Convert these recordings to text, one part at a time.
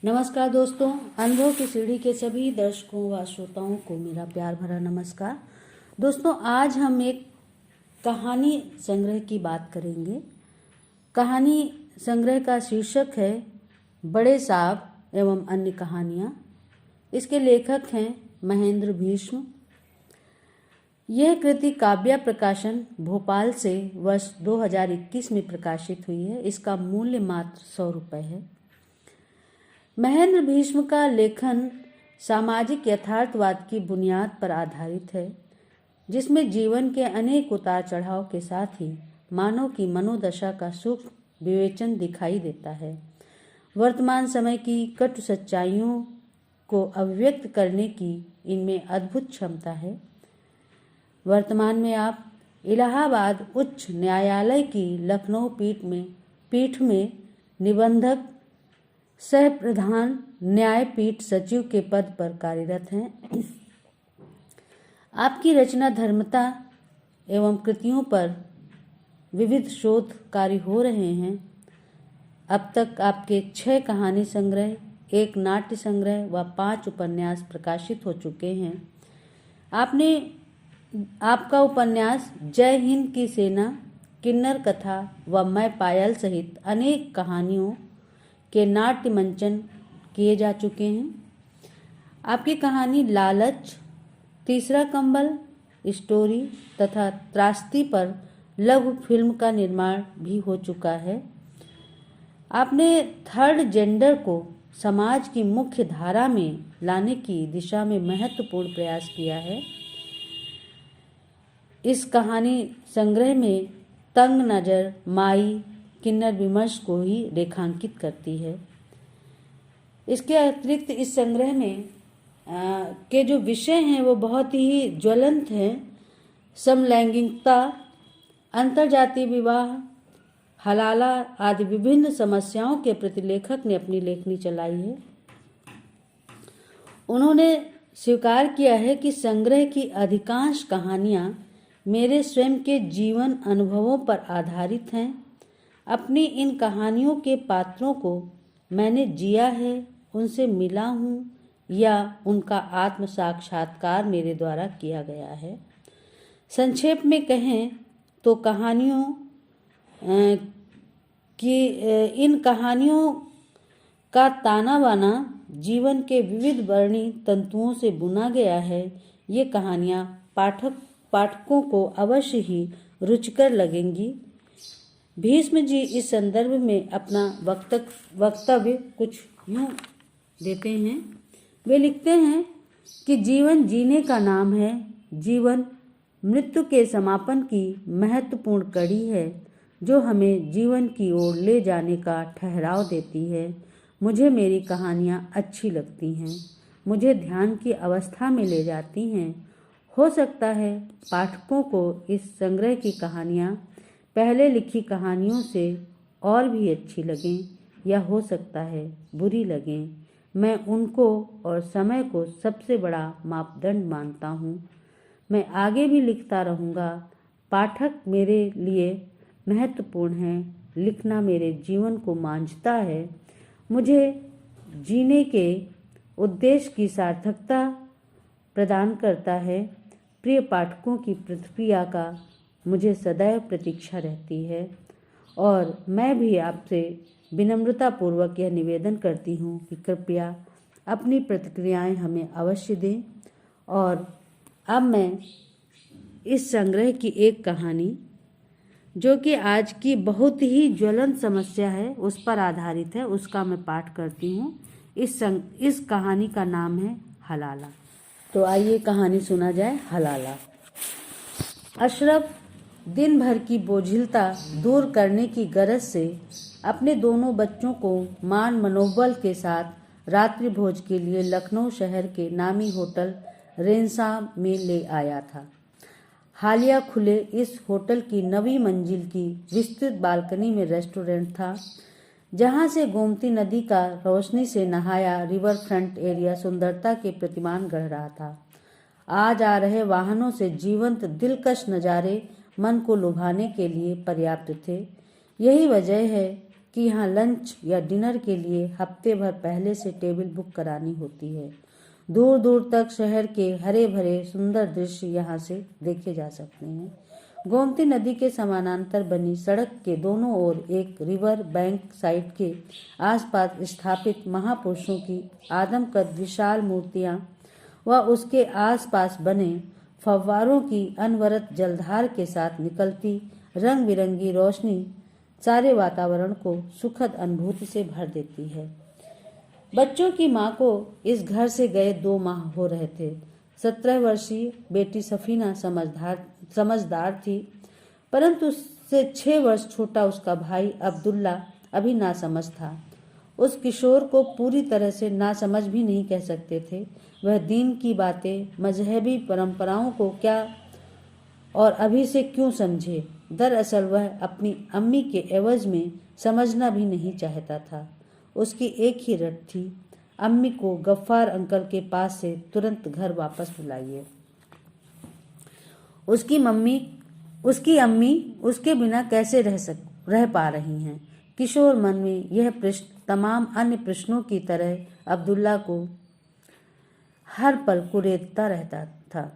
नमस्कार दोस्तों, अनुभव की सीढ़ी के सभी दर्शकों व श्रोताओं को मेरा प्यार भरा नमस्कार। दोस्तों, आज हम एक कहानी संग्रह की बात करेंगे। कहानी संग्रह का शीर्षक है बड़े सांप एवं अन्य कहानियाँ। इसके लेखक हैं महेंद्र भीष्म। यह कृति काव्या प्रकाशन भोपाल से वर्ष 2021 में प्रकाशित हुई है। इसका मूल्य मात्र 100 रुपये है। महेंद्र भीष्म का लेखन सामाजिक यथार्थवाद की बुनियाद पर आधारित है, जिसमें जीवन के अनेक उतार चढ़ाव के साथ ही मानव की मनोदशा का सूक्ष्म विवेचन दिखाई देता है। वर्तमान समय की कटु सच्चाइयों को अभिव्यक्त करने की इनमें अद्भुत क्षमता है। वर्तमान में आप इलाहाबाद उच्च न्यायालय की लखनऊ पीठ में निबंधक सह प्रधान न्यायपीठ सचिव के पद पर कार्यरत हैं। आपकी रचना धर्मता एवं कृतियों पर विविध शोध कार्य हो रहे हैं। अब तक आपके 6 कहानी संग्रह, 1 नाट्य संग्रह व 5 उपन्यास प्रकाशित हो चुके हैं। आपका उपन्यास जय हिंद की सेना, किन्नर कथा व मैं पायल सहित अनेक कहानियों के नाट्य मंचन किए जा चुके हैं। आपकी कहानी लालच, तीसरा कंबल, स्टोरी तथा त्रासदी पर लघु फिल्म का निर्माण भी हो चुका है। आपने थर्ड जेंडर को समाज की मुख्य धारा में लाने की दिशा में महत्वपूर्ण प्रयास किया है। इस कहानी संग्रह में तंग नजर माई किन्नर विमर्श को ही रेखांकित करती है। इसके अतिरिक्त इस संग्रह में के जो विषय हैं वो बहुत ही ज्वलंत हैं। समलैंगिकता, अंतरजातीय विवाह, हलाला आदि विभिन्न समस्याओं के प्रति लेखक ने अपनी लेखनी चलाई है। उन्होंने स्वीकार किया है कि संग्रह की अधिकांश कहानियां मेरे स्वयं के जीवन अनुभवों पर आधारित हैं। अपनी इन कहानियों के पात्रों को मैंने जिया है, उनसे मिला हूँ या उनका आत्म साक्षात्कार मेरे द्वारा किया गया है। संक्षेप में कहें तो इन कहानियों का ताना बाना जीवन के विविध वर्णी तंतुओं से बुना गया है। ये कहानियाँ पाठकों को अवश्य ही रुचिकर लगेंगी। भीष्म जी इस संदर्भ में अपना वक्तव्य कुछ यूँ देते हैं। वे लिखते हैं कि जीवन जीने का नाम है। जीवन मृत्यु के समापन की महत्वपूर्ण कड़ी है, जो हमें जीवन की ओर ले जाने का ठहराव देती है। मुझे मेरी कहानियाँ अच्छी लगती हैं, मुझे ध्यान की अवस्था में ले जाती हैं। हो सकता है पाठकों को इस संग्रह की कहानियाँ पहले लिखी कहानियों से और भी अच्छी लगें, या हो सकता है बुरी लगें। मैं उनको और समय को सबसे बड़ा मापदंड मानता हूँ। मैं आगे भी लिखता रहूँगा। पाठक मेरे लिए महत्वपूर्ण है। लिखना मेरे जीवन को मांझता है, मुझे जीने के उद्देश्य की सार्थकता प्रदान करता है। प्रिय पाठकों की प्रतिक्रिया का मुझे सदैव प्रतीक्षा रहती है, और मैं भी आपसे विनम्रतापूर्वक यह निवेदन करती हूँ कि कृपया अपनी प्रतिक्रियाएं हमें अवश्य दें। और अब मैं इस संग्रह की एक कहानी, जो कि आज की बहुत ही ज्वलंत समस्या है, उस पर आधारित है, उसका मैं पाठ करती हूँ। इस कहानी का नाम है हलाला। तो आइए कहानी सुना जाए। हलाला। अशरफ दिन भर की बोझिलता दूर करने की गरज से अपने दोनों बच्चों को मान मनोबल के साथ रात्रि भोज के लिए लखनऊ शहर के नामी होटल रेंसा में ले आया था। हालिया खुले इस होटल की 9वीं मंजिल की विस्तृत बालकनी में रेस्टोरेंट था, जहां से गोमती नदी का रोशनी से नहाया रिवर फ्रंट एरिया सुंदरता के प्रतिमान गढ़ रहा था। आ जा रहे वाहनों से जीवंत दिलकश नज़ारे मन को लुभाने के लिए पर्याप्त थे। यही वजह है कि यहाँ लंच या डिनर के लिए हफ्ते भर पहले से टेबल बुक करानी होती है। दूर दूर तक शहर के हरे भरे सुंदर दृश्य यहाँ से देखे जा सकते हैं। गोमती नदी के समानांतर बनी सड़क के दोनों ओर एक रिवर बैंक साइड के आसपास स्थापित महापुरुषों की आदमकद विशाल मूर्तियां व उसके आसपास बने फव्वारों की अनवरत जलधार के साथ निकलती रंग बिरंगी रोशनी सारे वातावरण को सुखद अनुभूति से भर देती है। बच्चों की माँ को इस घर से गए 2 माह हो रहे थे। 17 वर्षीय बेटी सफीना समझदार थी, परंतु उससे 6 वर्ष छोटा उसका भाई अब्दुल्ला अभी नासमझ था। उस किशोर को पूरी तरह से नासमझ भी नहीं कह सकते थे। वह दीन की बातें, मजहबी परंपराओं को क्या और अभी से क्यों समझे। दरअसल वह अपनी अम्मी के एवज में समझना भी नहीं चाहता था। उसकी एक ही रट थी, अम्मी को गफ्फार अंकल के पास से तुरंत घर वापस बुलाइए। उसकी अम्मी उसके बिना कैसे रह पा रही हैं। किशोर मन में यह प्रश्न तमाम अन्य प्रश्नों की तरह अब्दुल्ला को हर पल कुरेदता रहता था।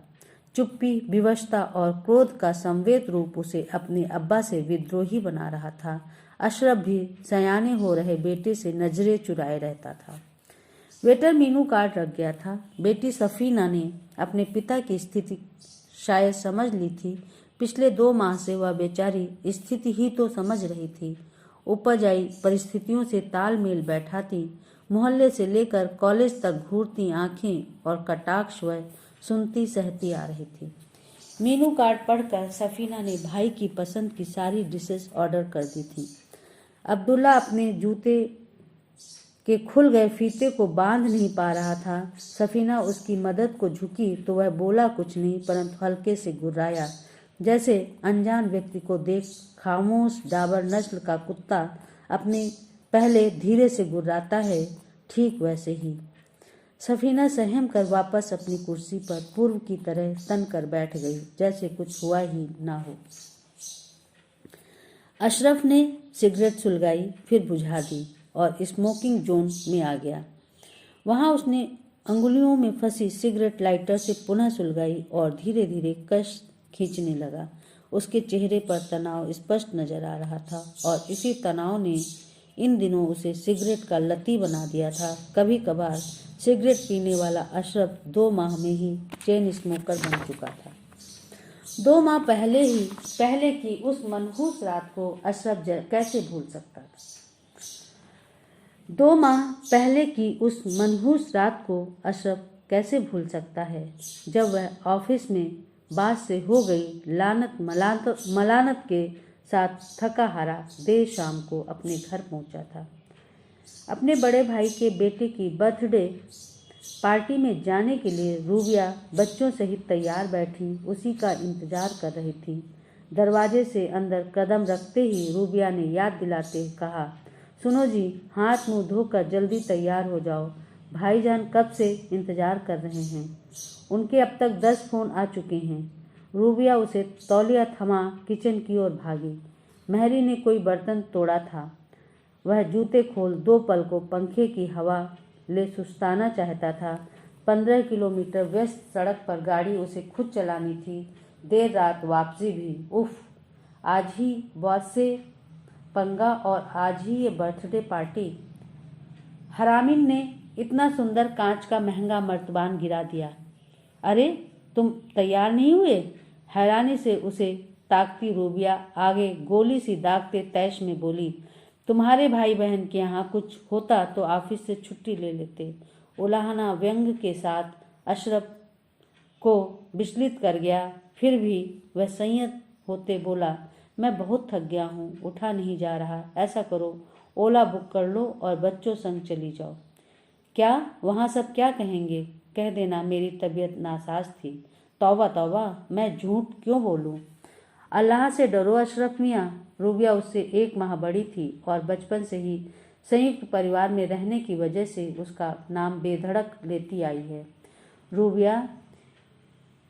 चुप्पी, विवशता और क्रोध का संवेद रूप उसे अपने अब्बा से विद्रोही बना रहा था। अशरफ भी सयाने हो रहे बेटे से नजरें चुराए रहता था। वेटर मीनू कार्ड रख गया था। बेटी सफीना ने अपने पिता की स्थिति शायद समझ ली थी। पिछले 2 माह से वह बेचारी स्थिति ही तो समझ रही थी। उपज आई परिस्थितियों से तालमेल बैठाती, मोहल्ले से लेकर कॉलेज तक घूरती आंखें और कटाक्ष वह सुनती सहती आ रही थी। मीनू कार्ड पढ़कर सफीना ने भाई की पसंद की सारी डिशेस ऑर्डर कर दी थी। अब्दुल्ला अपने जूते के खुल गए फीते को बांध नहीं पा रहा था। सफीना उसकी मदद को झुकी तो वह बोला कुछ नहीं, परंतु हल्के से गुर्राया, जैसे अनजान व्यक्ति को देख खामोश डाबर नस्ल का कुत्ता अपने पहले धीरे से गुर्राता है, ठीक वैसे ही। सफीना सहम कर वापस अपनी कुर्सी पर पूर्व की तरह सन कर बैठ गई, जैसे कुछ हुआ ही ना हो। अशरफ ने सिगरेट सुलगाई, फिर बुझा दी और स्मोकिंग जोन में आ गया। वहां उसने अंगुलियों में फंसी सिगरेट लाइटर से पुनः सुलगाई और धीरे धीरे कश खींचने लगा। उसके चेहरे पर तनाव स्पष्ट नजर आ रहा था और इसी तनाव ने इन दिनों उसे सिगरेट का लती बना दिया था। कभी कभार सिगरेट पीने वाला अशरफ 2 माह में ही चेन स्मोकर बन चुका था। 2 माह पहले की उस मनहूस रात को अशरफ कैसे भूल सकता था। 2 माह पहले की उस मनहूस रात को अशरफ कैसे भूल सकता है, जब वह ऑफिस में बात से हो गई मलानत के साथ थका हारा देर शाम को अपने घर पहुंचा था। अपने बड़े भाई के बेटे की बर्थडे पार्टी में जाने के लिए रूबिया बच्चों सहित तैयार बैठी उसी का इंतजार कर रही थी। दरवाजे से अंदर कदम रखते ही रूबिया ने याद दिलाते कहा, सुनो जी, हाथ मुंह धोकर जल्दी तैयार हो जाओ, भाईजान कब से इंतजार कर रहे हैं। उनके अब तक 10 फोन आ चुके हैं। रूबिया उसे तौलिया थमा किचन की ओर भागी। महरी ने कोई बर्तन तोड़ा था। वह जूते खोल 2 पल को पंखे की हवा ले सुस्ताना चाहता था। 15 किलोमीटर व्यस्त सड़क पर गाड़ी उसे खुद चलानी थी। देर रात वापसी भी। उफ, आज ही बॉस से पंगा और आज ही ये बर्थडे पार्टी। हरामिन ने इतना सुंदर कांच का महंगा मर्तबान गिरा दिया। अरे तुम तैयार नहीं हुए? हैरानी से उसे ताकती रूबिया आगे गोली सी दागते तैश में बोली, तुम्हारे भाई बहन के यहाँ कुछ होता तो ऑफिस से छुट्टी ले लेते। उलाहना व्यंग के साथ अशरफ को विचलित कर गया। फिर भी वह संयत होते बोला, मैं बहुत थक गया हूँ, उठा नहीं जा रहा। ऐसा करो, ओला बुक कर लो और बच्चों संग चली जाओ। क्या वहाँ सब क्या कहेंगे? कह देना मेरी तबीयत नासाज थी। तौबा तौबा, मैं झूठ क्यों बोलूं? अल्लाह से डरो अशरफ मियाँ। रूबिया उससे 1 माह बड़ी थी और बचपन से ही संयुक्त परिवार में रहने की वजह से उसका नाम बेधड़क लेती आई है। रूबिया,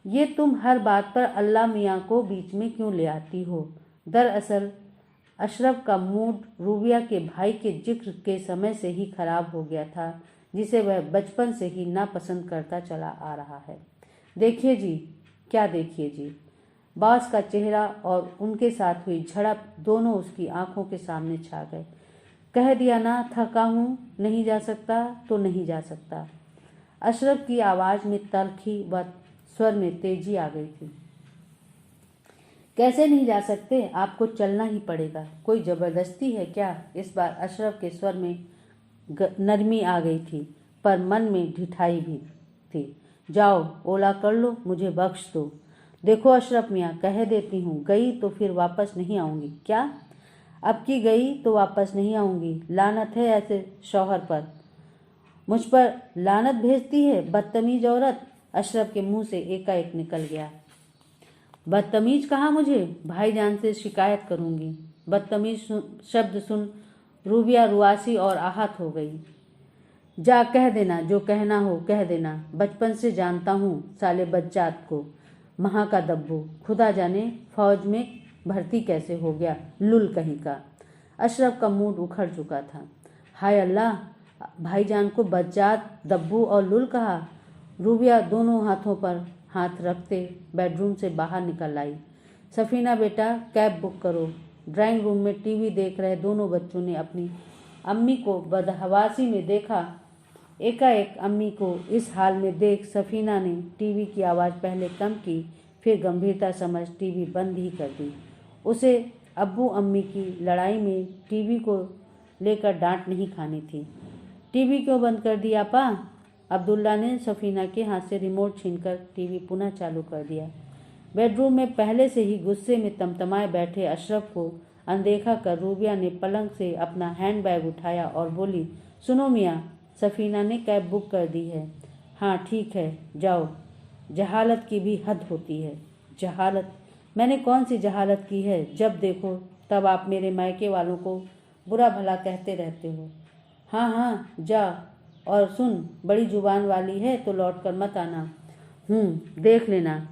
ये तुम हर बात पर अल्लाह मियाँ को बीच में क्यों ले आती हो? दरअसल अशरफ का मूड रूबिया के भाई के जिक्र के समय से ही खराब हो गया था, जिसे वह बचपन से ही नापसंद करता चला आ रहा है। देखिए जी, क्या देखिए जी, बॉस का चेहरा और उनके साथ हुई झड़प दोनों उसकी आंखों के सामने छा गए। कह दिया ना, थका हूँ, नहीं जा सकता तो नहीं जा सकता। अशरफ की आवाज़ में तल्खी व स्वर में तेजी आ गई थी। कैसे नहीं जा सकते, आपको चलना ही पड़ेगा। कोई ज़बरदस्ती है क्या? इस बार अशरफ के स्वर में नरमी आ गई थी, पर मन में ढिठाई भी थी। जाओ ओला कर लो, मुझे बख्श दो। देखो अशरफ मियाँ, कह देती हूँ, गई तो फिर वापस नहीं आऊँगी। क्या? अब की गई तो वापस नहीं आऊँगी? लानत है ऐसे शौहर पर। मुझ पर लानत भेजती है, बदतमीज औरत। अशरफ के मुंह से एकाएक निकल गया। बदतमीज कहा मुझे? भाईजान से शिकायत करूंगी। बदतमीज शब्द सुन रूबिया रुआसी और आहत हो गई। जा कह देना, जो कहना हो कह देना। बचपन से जानता हूँ साले बच्चात को, महा का दब्बू, खुदा जाने फौज में भर्ती कैसे हो गया, लुल कहीं का। अशरफ का मूड उखड़ चुका था। हाय अल्लाह, भाईजान को बच्चात, दब्बू और लुल कहा। रूबिया दोनों हाथों पर हाथ रखते बेडरूम से बाहर निकल आई। सफीना बेटा, कैब बुक करो। ड्राइंग रूम में टीवी देख रहे दोनों बच्चों ने अपनी अम्मी को बदहवासी में देखा। एकाएक अम्मी को इस हाल में देख सफीना ने टीवी की आवाज़ पहले कम की, फिर गंभीरता समझ टीवी बंद ही कर दी। उसे अब्बू अम्मी की लड़ाई में टीवी को लेकर डांट नहीं खानी थी। टीवी क्यों बंद कर दिया पा? अब्दुल्ला ने सफीना के हाथ से रिमोट छीनकर टीवी पुनः चालू कर दिया। बेडरूम में पहले से ही गुस्से में तमतमाए बैठे अशरफ को अनदेखा कर रूबिया ने पलंग से अपना हैंडबैग उठाया और बोली, सुनो मियाँ, सफीना ने कैब बुक कर दी है। हाँ ठीक है, जाओ। जहालत की भी हद होती है। जहालत? मैंने कौन सी जहालत की है? जब देखो तब आप मेरे मायके वालों को बुरा भला कहते रहते हो। हाँ हाँ जा, और सुन, बड़ी जुबान वाली है तो लौट कर मत आना। देख लेना,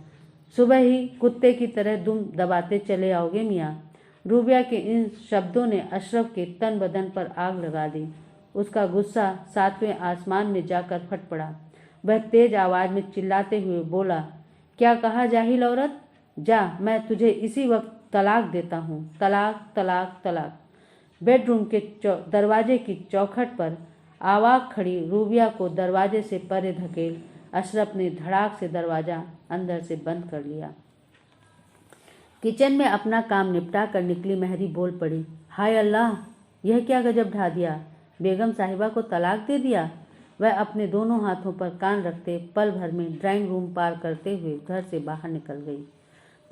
सुबह ही कुत्ते की तरह दुम दबाते चले आओगे मियाँ। रूबिया के इन शब्दों ने अशरफ के तन बदन पर आग लगा दी। उसका गुस्सा सातवें आसमान में जाकर फट पड़ा। वह तेज आवाज में चिल्लाते हुए बोला, क्या कहा जाहिल औरत? जा, मैं तुझे इसी वक्त तलाक देता हूँ। तलाक तलाक तलाक। बेडरूम के दरवाजे की चौखट पर आवाज खड़ी रूबिया को दरवाजे से परे धकेल अशरफ ने धड़ाक से दरवाजा अंदर से बंद कर लिया। किचन में अपना काम निपटा कर निकली महरी बोल पड़ी, हाय अल्लाह, यह क्या गजब ढा दिया? बेगम साहिबा को तलाक दे दिया? वह अपने दोनों हाथों पर कान रखते पल भर में ड्राइंग रूम पार करते हुए घर से बाहर निकल गई।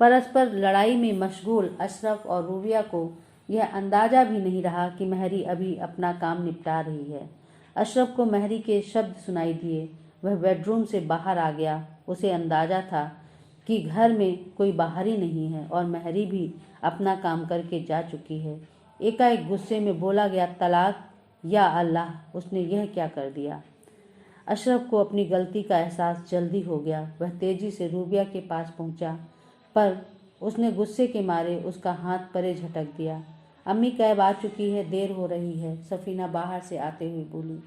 परस्पर लड़ाई में मशगूल अशरफ और रूबिया को यह अंदाजा भी नहीं रहा कि महरी अभी अपना काम निपटा रही है। अशरफ को महरी के शब्द सुनाई दिए। वह बेडरूम से बाहर आ गया। उसे अंदाजा था कि घर में कोई बाहरी नहीं है और महरी भी अपना काम करके जा चुकी है। एकाएक गुस्से में बोला गया, तलाक? या अल्लाह, उसने यह क्या कर दिया? अशरफ को अपनी गलती का एहसास जल्दी हो गया। वह तेजी से रूबिया के पास पहुंचा, पर उसने गुस्से के मारे उसका हाथ परे झटक दिया। अम्मी कैब आ चुकी है, देर हो रही है, सफीना बाहर से आते हुए बोली।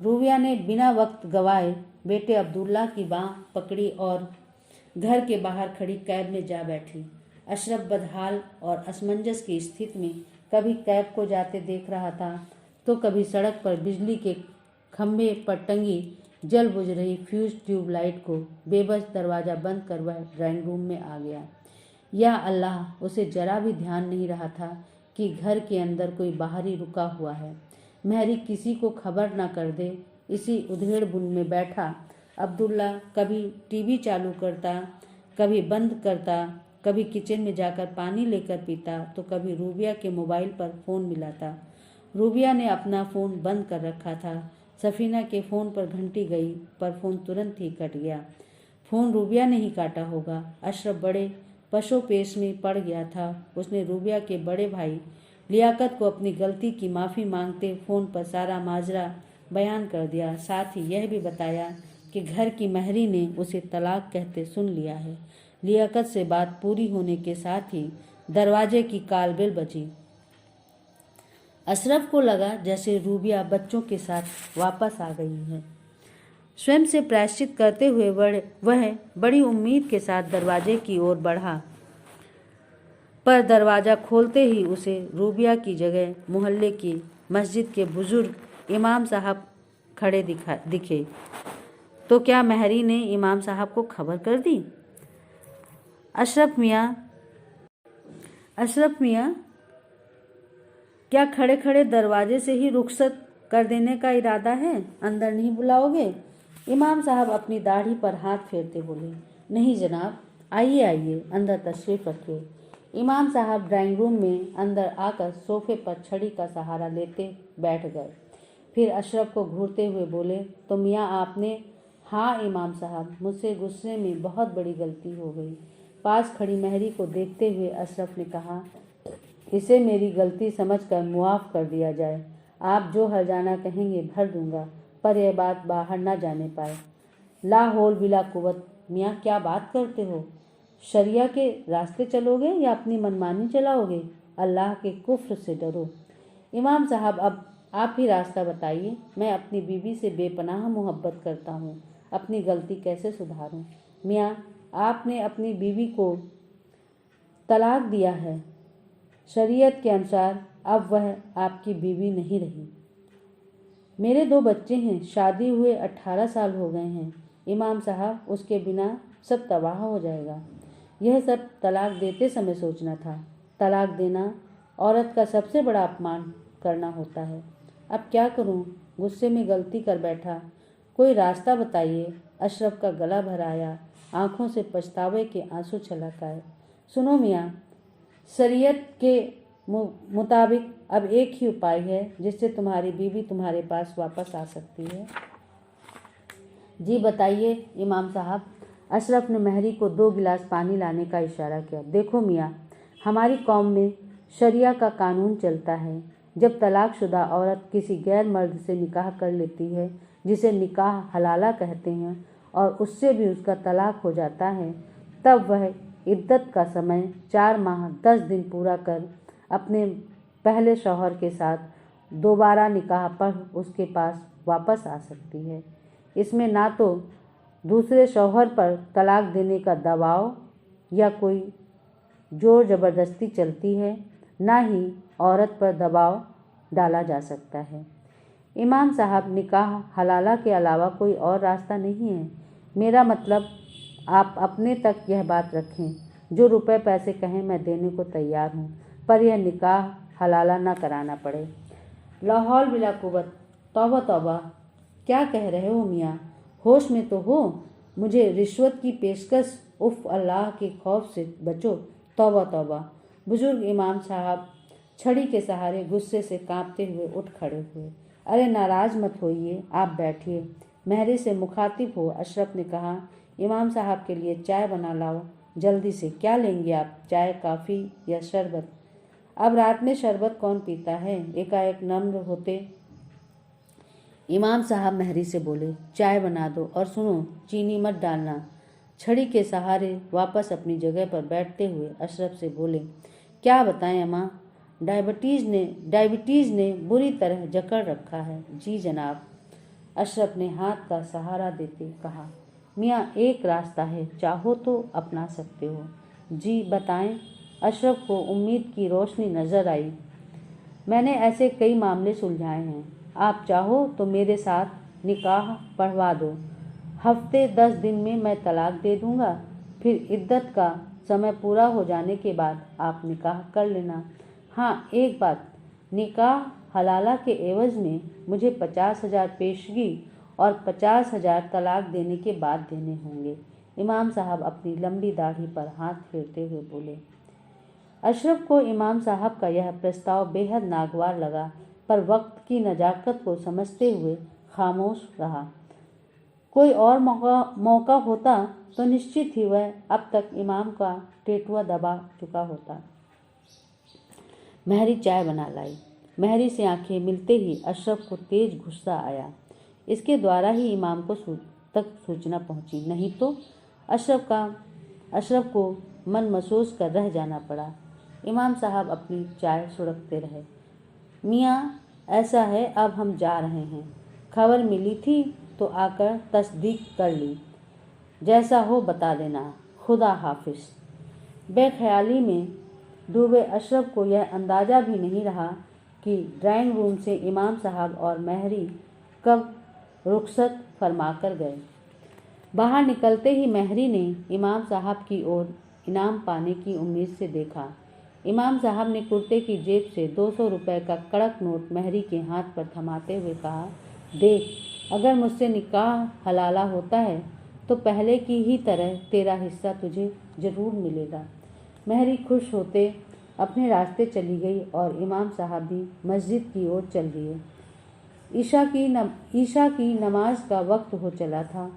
रूबिया ने बिना वक्त गवाए बेटे अब्दुल्ला की बांह पकड़ी और घर के बाहर खड़ी कैब में जा बैठी। अशरफ बदहाल और असमंजस की स्थिति में कभी कैब को जाते देख रहा था तो कभी सड़क पर बिजली के खंभे पर टंगी जल बुझ रही फ्यूज ट्यूब लाइट को बेबस दरवाज़ा बंद कर वह ड्राइंग रूम में आ गया। या अल्लाह, उसे जरा भी ध्यान नहीं रहा था कि घर के अंदर कोई बाहरी रुका हुआ है। महरी किसी को खबर न कर दे, इसी उधेड़ बुन में बैठा अब्दुल्ला कभी टीवी चालू करता, कभी बंद करता, कभी किचन में जाकर पानी लेकर पीता तो कभी रूबिया के मोबाइल पर फ़ोन मिलाता। रूबिया ने अपना फ़ोन बंद कर रखा था। सफीना के फ़ोन पर घंटी गई, पर फ़ोन तुरंत ही कट गया। फ़ोन रूबिया ने ही काटा होगा। अशरफ बड़े पशोपेश में पड़ गया था। उसने रूबिया के बड़े भाई लियाकत को अपनी गलती की माफ़ी मांगते फ़ोन पर सारा माजरा बयान कर दिया। साथ ही यह भी बताया कि घर की महरी ने उसे तलाक कहते सुन लिया है। लियाकत से बात पूरी होने के साथ ही दरवाजे की कालबेल बजी। अशरफ को लगा जैसे रूबिया बच्चों के साथ वापस आ गई है। स्वयं से प्रायश्चित करते हुए वह बड़ी उम्मीद के साथ दरवाजे की ओर बढ़ा, पर दरवाज़ा खोलते ही उसे रूबिया की जगह मोहल्ले की मस्जिद के बुजुर्ग इमाम साहब खड़े दिखे। तो क्या महरी ने इमाम साहब को खबर कर दी? अशरफ मियाँ क्या खड़े खड़े दरवाजे से ही रुखसत कर देने का इरादा है? अंदर नहीं बुलाओगे? इमाम साहब अपनी दाढ़ी पर हाथ फेरते बोले, नहीं जनाब, आइए आइए, अंदर तशरीफ़ रखिए। इमाम साहब ड्राइंग रूम में अंदर आकर सोफे पर छड़ी का सहारा लेते बैठ गए। फिर अशरफ को घूरते हुए बोले, तो मियाँ आपने? हाँ इमाम साहब, मुझसे गुस्से में बहुत बड़ी गलती हो गई। पास खड़ी महरी को देखते हुए अशरफ ने कहा, इसे मेरी गलती समझकर मुआफ़ कर दिया जाए। आप जो हर्जाना कहेंगे भर दूंगा, पर यह बात बाहर ना जाने पाए। ला हौल बिला कुव्वत। मियाँ क्या बात करते हो? शरिया के रास्ते चलोगे या अपनी मनमानी चलाओगे? अल्लाह के कुफ्र से डरो। इमाम साहब, अब आप ही रास्ता बताइए। मैं अपनी बीवी से बेपनाह मोहब्बत करता हूँ, अपनी गलती कैसे सुधारूं? मियाँ, आपने अपनी बीवी को तलाक दिया है। शरीयत के अनुसार अब वह आपकी बीवी नहीं रही। मेरे 2 बच्चे हैं, शादी हुए 18 साल हो गए हैं। इमाम साहब, उसके बिना सब तबाह हो जाएगा। यह सब तलाक देते समय सोचना था। तलाक देना औरत का सबसे बड़ा अपमान करना होता है। अब क्या करूं? गुस्से में गलती कर बैठा। कोई रास्ता बताइए। अशरफ का गला भर आया, आंखों से पछतावे के आंसू छलक आए। सुनो मियाँ, शरीयत के मुताबिक अब एक ही उपाय है जिससे तुम्हारी बीवी तुम्हारे पास वापस आ सकती है। जी बताइए इमाम साहब। अशरफ ने महरी को 2 गिलास पानी लाने का इशारा किया। देखो मियाँ, हमारी कौम में शरिया का कानून चलता है। जब तलाकशुदा औरत किसी गैर मर्द से निकाह कर लेती है, जिसे निकाह हलाला कहते हैं, और उससे भी उसका तलाक हो जाता है, तब वह इद्दत का समय 4 माह 10 दिन पूरा कर अपने पहले शौहर के साथ दोबारा निकाह पढ़ उसके पास वापस आ सकती है। इसमें ना तो दूसरे शौहर पर तलाक देने का दबाव या कोई जोर ज़बरदस्ती चलती है, ना ही औरत पर दबाव डाला जा सकता है। इमाम साहब, निकाह हलाला के अलावा कोई और रास्ता नहीं है। मेरा मतलब आप अपने तक यह बात रखें। जो रुपए पैसे कहें मैं देने को तैयार हूँ, पर यह निकाह हलाला ना कराना पड़े। लाहौल बिला कुव्वत। तौबा तौबा, क्या कह रहे हो मियाँ? होश में तो हो। मुझे रिश्वत की पेशकश, उफ, अल्लाह के खौफ से बचो। तौबा तौबा। बुजुर्ग इमाम साहब छड़ी के सहारे गुस्से से कांपते हुए उठ खड़े हुए। अरे नाराज मत होइए, आप बैठिए। महरी से मुखातिब हो अशरफ ने कहा, इमाम साहब के लिए चाय बना लाओ जल्दी से। क्या लेंगे आप, चाय, कॉफ़ी या शरबत? अब रात में शरबत कौन पीता है? एकाएक नम्र होते इमाम साहब महरी से बोले, चाय बना दो, और सुनो, चीनी मत डालना। छड़ी के सहारे वापस अपनी जगह पर बैठते हुए अशरफ से बोले, क्या बताएं अम्मा, डायबिटीज़ ने बुरी तरह जकड़ रखा है। जी जनाब। अशरफ ने हाथ का सहारा देते कहा, मियाँ एक रास्ता है, चाहो तो अपना सकते हो। जी बताएं। अशरफ को उम्मीद की रोशनी नजर आई। मैंने ऐसे कई मामले सुलझाए हैं। आप चाहो तो मेरे साथ निकाह पढ़वा दो। हफ्ते 10 दिन में मैं तलाक दे दूंगा। फिर इद्दत का समय पूरा हो जाने के बाद आप निकाह कर लेना। हाँ, एक बात, निकाह हलाला के एवज में मुझे 50,000 पेशगी और 50,000 तलाक देने के बाद देने होंगे। इमाम साहब अपनी लंबी दाढ़ी पर हाथ फेरते हुए बोले। अशरफ को इमाम साहब का यह प्रस्ताव बेहद नागवार लगा, पर वक्त की नज़ाकत को समझते हुए खामोश रहा। कोई और मौका होता तो निश्चित ही वह अब तक इमाम का टेटुआ दबा चुका होता। महरी चाय बना लाई। महरी से आंखें मिलते ही अशरफ को तेज गुस्सा आया। इसके द्वारा ही इमाम को तक सूचना पहुंची, नहीं तो अशरफ को मन महसूस कर रह जाना पड़ा। इमाम साहब अपनी चाय सुड़कते रहे। मियाँ ऐसा है, अब हम जा रहे हैं। खबर मिली थी तो आकर तस्दीक कर ली। जैसा हो बता देना। खुदा हाफिज। बेख्याली में डूबे अशरफ को यह अंदाज़ा भी नहीं रहा कि ड्राइंग रूम से इमाम साहब और महरी कब रुखसत फरमा कर गए। बाहर निकलते ही महरी ने इमाम साहब की ओर इनाम पाने की उम्मीद से देखा। इमाम साहब ने कुर्ते की जेब से 200 रुपये का कड़क नोट महरी के हाथ पर थमाते हुए कहा, देख, अगर मुझसे निकाह हलाला होता है तो पहले की ही तरह तेरा हिस्सा तुझे जरूर मिलेगा। महरी खुश होते अपने रास्ते चली गई और इमाम साहब भी मस्जिद की ओर चल दिए। ईशा की नमाज का वक्त हो चला था।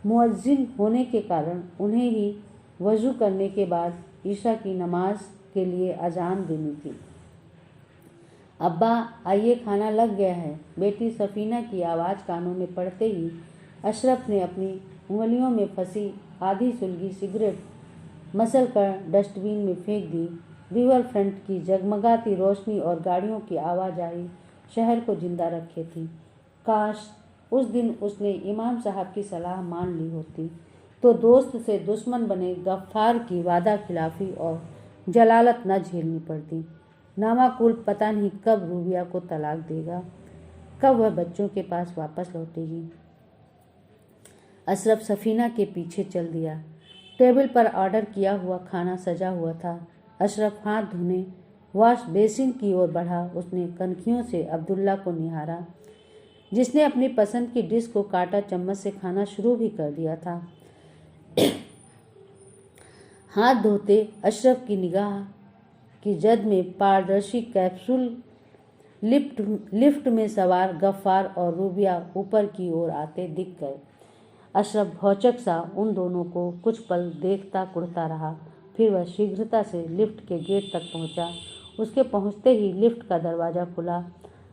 मुअज्जिन होने के कारण उन्हें ही वज़ू करने के बाद ईशा की नमाज के लिए अजान देनी थी। अब्बा आइए, खाना लग गया है। बेटी सफीना की आवाज़ कानों में पड़ते ही अशरफ ने अपनी उंगलियों में फंसी आधी सुलगी सिगरेट मसल कर डस्टबिन में फेंक दी। रिवर फ्रंट की जगमगाती रोशनी और गाड़ियों की आवाजाही शहर को जिंदा रखे थी। काश उस दिन उसने इमाम साहब की सलाह मान ली होती तो दोस्त से दुश्मन बने गफ्फार की वादा खिलाफी और जलालत न झेलनी पड़ती। नामाकुल पता नहीं कब रूबिया को तलाक देगा, कब वह बच्चों के पास वापस लौटेगी। अशरफ सफीना के पीछे चल दिया। टेबल पर ऑर्डर किया हुआ खाना सजा हुआ था। अशरफ हाथ धोने वॉश बेसिन की ओर बढ़ा। उसने कनखियों से अब्दुल्ला को निहारा, जिसने अपनी पसंद की डिश को काटा चम्मच से खाना शुरू भी कर दिया था। हाथ धोते अशरफ की निगाह की जद में पारदर्शी कैप्सूल लिफ्ट में सवार गफ्फार और रूबिया ऊपर की ओर आते दिख गए। अशरफ भौचक सा उन दोनों को कुछ पल देखता कुढ़ता रहा। फिर वह शीघ्रता से लिफ्ट के गेट तक पहुंचा। उसके पहुंचते ही लिफ्ट का दरवाज़ा खुला।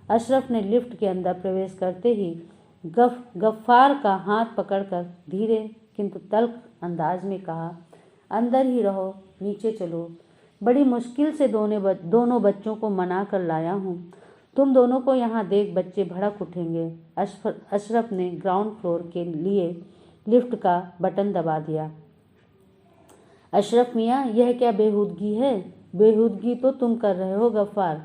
अशरफ ने लिफ्ट के अंदर प्रवेश करते ही गफ्फार का हाथ पकड़कर धीरे किंतु तल्ख अंदाज में कहा, अंदर ही रहो, नीचे चलो। बड़ी मुश्किल से दोनों बच्चों को मना कर लाया हूँ। तुम दोनों को यहाँ देख बच्चे भड़क उठेंगे। अशरफ ने ग्राउंड फ्लोर के लिए लिफ्ट का बटन दबा दिया। अशरफ मियाँ, यह क्या बेहूदगी है? बेहूदगी तो तुम कर रहे हो गफ्फार।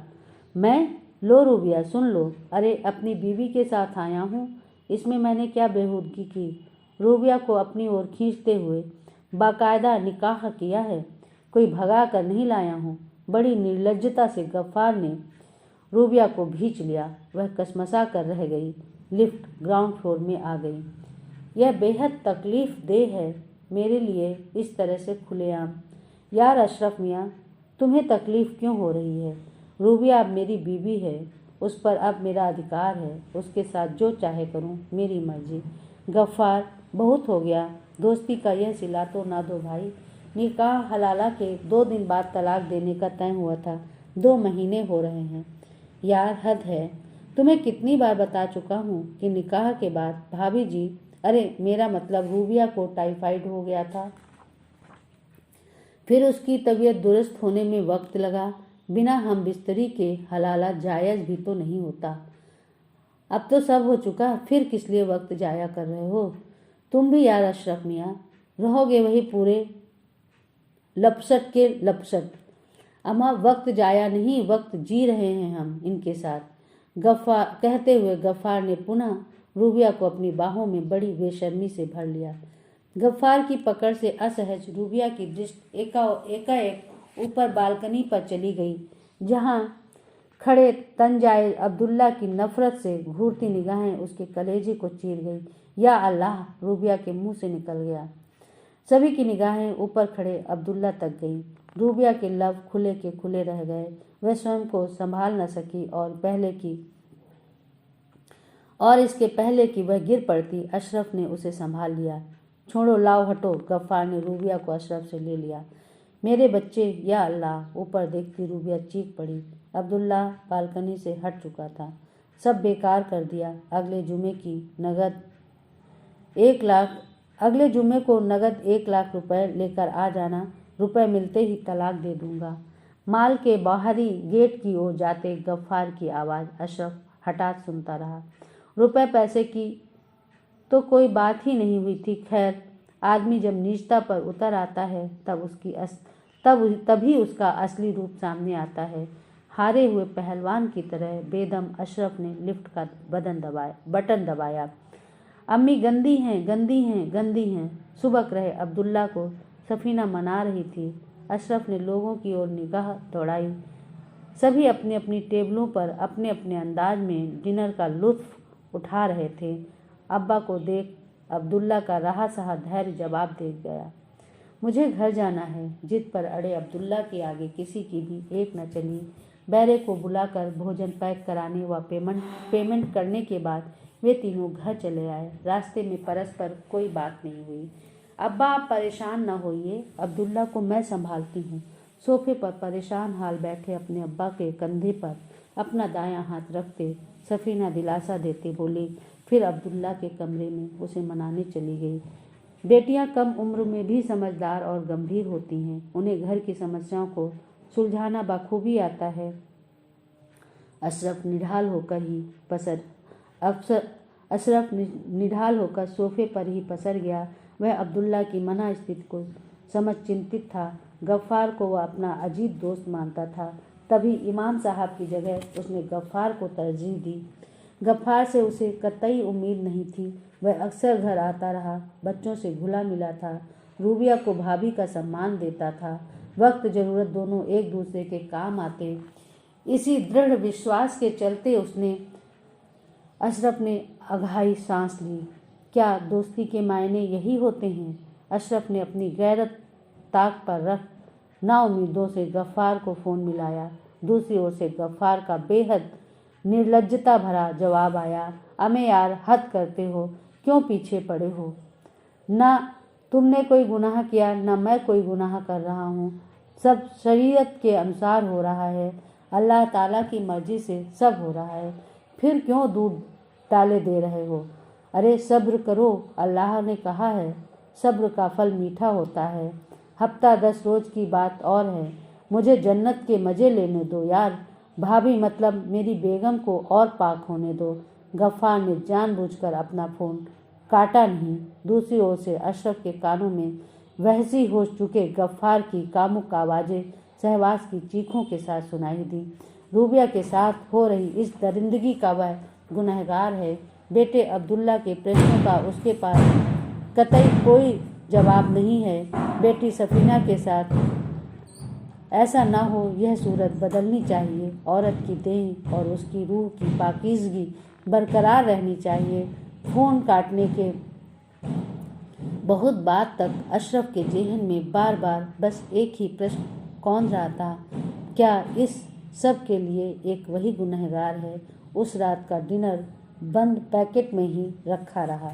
मैं? लो रूबिया, सुन लो। अरे अपनी बीवी के साथ आया हूँ, इसमें मैंने क्या बेहूदगी की? रूबिया को अपनी ओर खींचते हुए, बाकायदा निकाह किया है, कोई भगा कर नहीं लाया हूँ। बड़ी निर्लज्जता से गफ्फार ने रूबिया को भींच लिया। वह कसमसा कर रह गई। लिफ्ट ग्राउंड फ्लोर में आ गई। यह बेहद तकलीफ देह है मेरे लिए इस तरह से खुलेआम। यार अशरफ मियाँ, तुम्हें तकलीफ क्यों हो रही है? रूबिया अब मेरी बीवी है, उस पर अब मेरा अधिकार है। उसके साथ जो चाहे करूँ, मेरी मर्जी। गफ्फार, बहुत हो गया। दोस्ती का यह सिला तो ना दो भाई। निकाह हलाला के 2 दिन बाद तलाक देने का तय हुआ था। 2 महीने हो रहे हैं। यार हद है। तुम्हें कितनी बार बता चुका हूँ कि निकाह के बाद भाभी जी, अरे मेरा मतलब रूबिया को टाइफाइड हो गया था। फिर उसकी तबीयत दुरुस्त होने में वक्त लगा। बिना हम बिस्तरी के हलाला जायज़ भी तो नहीं होता। अब तो सब हो चुका, फिर किस लिए वक्त जाया कर रहे हो? तुम भी यार अशरफ मियाँ, रहोगे वही पूरे लपसट के लपसट। अम्मा, वक्त जाया नहीं, वक्त जी रहे हैं हम इनके साथ। गफ्फार कहते हुए गफ्फार ने पुनः रूबिया को अपनी बाहों में बड़ी बेशर्मी से भर लिया। गफ्फार की पकड़ से असहज रूबिया की दृष्टि एकाएक ऊपर बालकनी पर चली गई, जहां खड़े तंजाए अब्दुल्ला की नफरत से घूरती निगाहें उसके कलेजे को चीर गई। या अल्लाह, रूबिया के मुंह से निकल गया। सभी की निगाहें ऊपर खड़े अब्दुल्ला तक गईं। रूबिया के लब खुले के खुले रह गए। वह स्वयं को संभाल न सकी और इसके पहले कि वह गिर पड़ती, अशरफ ने उसे संभाल लिया। छोड़ो, लाओ, हटो। गफ्फार ने रूबिया को अशरफ से ले लिया। मेरे बच्चे, या अल्लाह। ऊपर देखती रूबिया चीख पड़ी। अब्दुल्ला बालकनी से हट चुका था। सब बेकार कर दिया। अगले जुमे को नगद 1 लाख रुपए लेकर आ जाना। रुपए मिलते ही तलाक दे दूंगा। माल के बाहरी गेट की ओर जाते गफ्फार की आवाज़ अशरफ हठात सुनता रहा। रुपए पैसे की तो कोई बात ही नहीं हुई थी। खैर, आदमी जब नीचता पर उतर आता है तभी उसका असली रूप सामने आता है। हारे हुए पहलवान की तरह बेदम अशरफ ने लिफ्ट का बटन दबाया। अम्मी गंदी हैं, गंदी हैं, गंदी हैं, सुबक रहे अब्दुल्ला को सफीना मना रही थी। अशरफ ने लोगों की ओर निगाह दौड़ाई। सभी अपनी अपनी टेबलों पर अपने अपने अंदाज में डिनर का लुत्फ उठा रहे थे। अब्बा को देख अब्दुल्ला का रहा सहा धैर्य जवाब दे गया, मुझे घर जाना है। जिद पर अड़े अब्दुल्ला के आगे किसी की भी एक न चली। बैरे को बुलाकर भोजन पैक कराने व पेमेंट करने के बाद वे तीनों घर चले आए। रास्ते में परस्पर कोई बात नहीं हुई। अब्बा आप परेशान न होइए, अब्दुल्ला को मैं संभालती हूँ। सोफे पर परेशान हाल बैठे अपने अब्बा के कंधे पर अपना दायां हाथ रखते सफीना दिलासा देते बोली। फिर अब्दुल्ला के कमरे में उसे मनाने चली गई। बेटियां कम उम्र में भी समझदार और गंभीर होती हैं। उन्हें घर की समस्याओं को सुलझाना बखूबी आता है। अशरफ निढाल होकर सोफे पर ही पसर गया। वह अब्दुल्ला की मना स्थिति को समझ चिंतित था। गफ्फार को वह अपना अजीब दोस्त मानता था। तभी इमाम साहब की जगह उसने गफ्फार को तरजीह दी। गफ्फार से उसे कतई उम्मीद नहीं थी। वह अक्सर घर आता रहा, बच्चों से घुला मिला था, रूबिया को भाभी का सम्मान देता था। वक्त ज़रूरत दोनों एक दूसरे के काम आते। इसी दृढ़ विश्वास के चलते अशरफ ने अघाई सांस ली। क्या दोस्ती के मायने यही होते हैं? अशरफ ने अपनी गैरत ताक पर रख नाउमीदों से गफ्फार को फ़ोन मिलाया। दूसरी ओर से गफ्फार का बेहद निर्लज्जता भरा जवाब आया, अमे यार हद करते हो, क्यों पीछे पड़े हो? ना तुमने कोई गुनाह किया, ना मैं कोई गुनाह कर रहा हूँ। सब शरीयत के अनुसार हो रहा है, अल्लाह ताला की मर्जी से सब हो रहा है। फिर क्यों दूध डाले दे रहे हो? अरे सब्र करो, अल्लाह ने कहा है सब्र का फल मीठा होता है। हफ्ता 10 रोज़ की बात और है। मुझे जन्नत के मज़े लेने दो यार। भाभी मतलब मेरी बेगम को और पाक होने दो। गफ्फार ने जानबूझकर अपना फ़ोन काटा नहीं। दूसरी ओर से अशरफ के कानों में वहसी हो चुके गफ्फार की कामुक आवाज़ें सहवास की चीखों के साथ सुनाई दी। रूबिया के साथ हो रही इस दरिंदगी का वह गुनहगार है। बेटे अब्दुल्ला के प्रश्नों का उसके पास कतई कोई जवाब नहीं है। बेटी सफीना के साथ ऐसा ना हो, यह सूरत बदलनी चाहिए। औरत की देह और उसकी रूह की पाकीज़गी बरकरार रहनी चाहिए। फ़ोन काटने के बहुत बाद तक अशरफ के ज़हन में बार बार बस एक ही प्रश्न कौन रहा था, क्या इस सब के लिए एक वही गुनहगार है? उस रात का डिनर बंद पैकेट में ही रखा रहा।